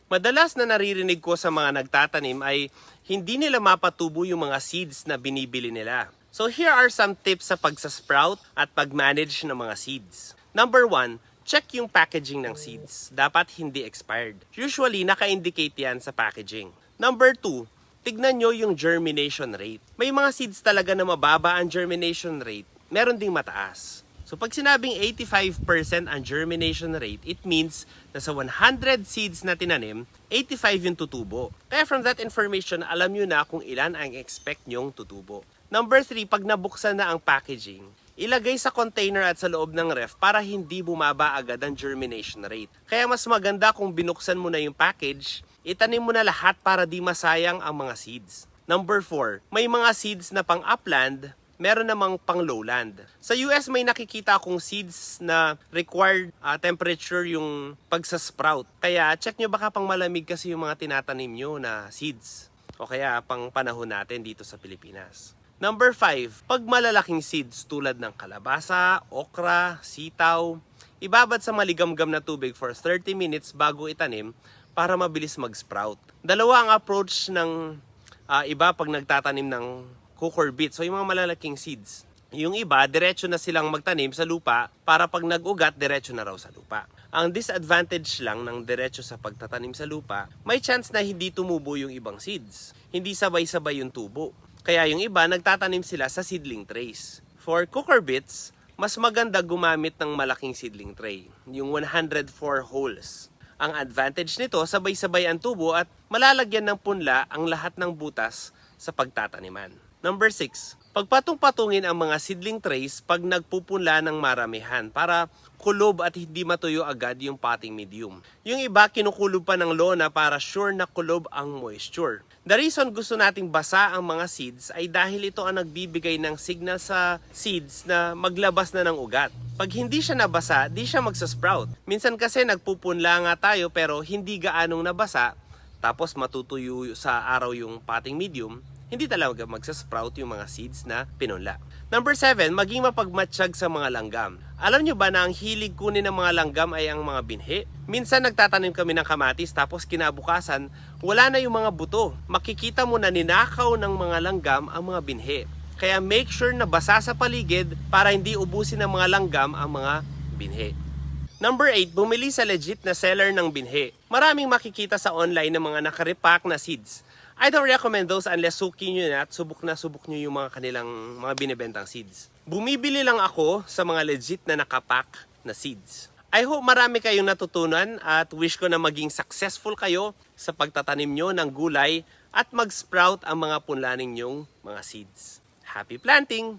Madalas na naririnig ko sa mga nagtatanim ay hindi nila mapatubo yung mga seeds na binibili nila. So here are some tips sa pagsasprout at pag-manage ng mga seeds. Number 1, check yung packaging ng seeds. Dapat hindi expired. Usually, naka-indicate yan sa packaging. Number 2, tignan nyo yung germination rate. May mga seeds talaga na mababa ang germination rate, meron ding mataas. So pag sinabing 85% ang germination rate, it means na sa 100 seeds na tinanim, 85 yung tutubo. Kaya from that information, alam nyo na kung ilan ang expect nyong tutubo. Number 3, pag nabuksan na ang packaging, ilagay sa container at sa loob ng ref para hindi bumaba agad ang germination rate. Kaya mas maganda kung binuksan mo na yung package, itanim mo na lahat para di masayang ang mga seeds. Number 4, may mga seeds na pang upland, meron namang pang lowland. Sa US may nakikita akong seeds na required temperature yung pagsasprout. Kaya check nyo baka pang malamig kasi yung mga tinatanim nyo na seeds. O kaya pang panahon natin dito sa Pilipinas. Number 5, pag malalaking seeds tulad ng kalabasa, okra, sitaw, ibabad sa maligamgam na tubig for 30 minutes bago itanim para mabilis mag-sprout. Dalawa ang approach ng iba pag nagtatanim ng cucurbit. So yung mga malalaking seeds. Yung iba, diretso na silang magtanim sa lupa para pag nag-ugat, diretso na raw sa lupa. Ang disadvantage lang ng diretso sa pagtatanim sa lupa, may chance na hindi tumubo yung ibang seeds. Hindi sabay-sabay yung tubo. Kaya yung iba, nagtatanim sila sa seedling trays. For cucurbits, mas maganda gumamit ng malaking seedling tray, yung 104 holes. Ang advantage nito, sabay-sabay ang tubo at malalagyan ng punla ang lahat ng butas sa pagtataniman. Number 6, pagpatong-patungin ang mga seedling trays pag nagpupunla ng maramihan para kulob at hindi matuyo agad yung potting medium. Yung iba kinukulob pa ng lona para sure na kulob ang moisture. The reason gusto nating basa ang mga seeds ay dahil ito ang nagbibigay ng signal sa seeds na maglabas na ng ugat. Pag hindi siya nabasa, di siya magsasprout. Minsan kasi nagpupunla nga tayo pero hindi gaanong nabasa, tapos matutuyo sa araw yung potting medium, hindi talaga magsasprout yung mga seeds na pinunla. Number 7, maging mapagmatsyag sa mga langgam. Alam nyo ba na ang hilig kunin ng mga langgam ay ang mga binhi? Minsan nagtatanim kami ng kamatis tapos kinabukasan, wala na yung mga buto. Makikita mo na ninakaw ng mga langgam ang mga binhi. Kaya make sure na basa sa paligid para hindi ubusin ng mga langgam ang mga binhi. Number 8, bumili sa legit na seller ng binhi. Maraming makikita sa online ng mga nakarepack na seeds. I don't recommend those unless suki nyo na at subok nyo yung mga kanilang mga binibentang seeds. Bumibili lang ako sa mga legit na nakapack na seeds. I hope marami kayong natutunan at wish ko na maging successful kayo sa pagtatanim nyo ng gulay at mag-sprout ang mga punla ninyong mga seeds. Happy planting!